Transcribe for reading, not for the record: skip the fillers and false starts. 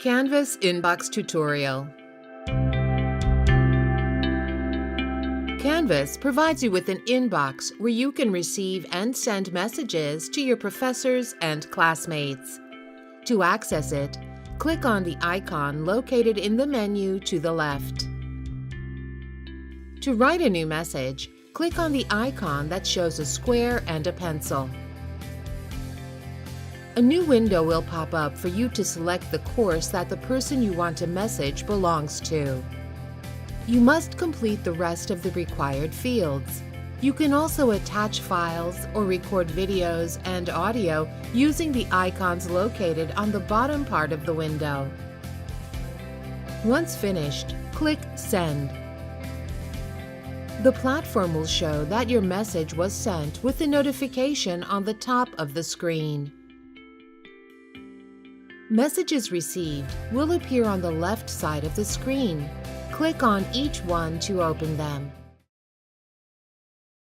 Canvas Inbox Tutorial. Canvas provides you with an inbox where you can receive and send messages to your professors and classmates. To access it, click on the icon located in the menu to the left. To write a new message, click on the icon that shows a square and a pencil. A new window will pop up for you to select the course that the person you want to message belongs to. You must complete the rest of the required fields. You can also attach files or record videos and audio using the icons located on the bottom part of the window. Once finished, click Send. The platform will show that your message was sent with a notification on the top of the screen. Messages received will appear on the left side of the screen. Click on each one to open them.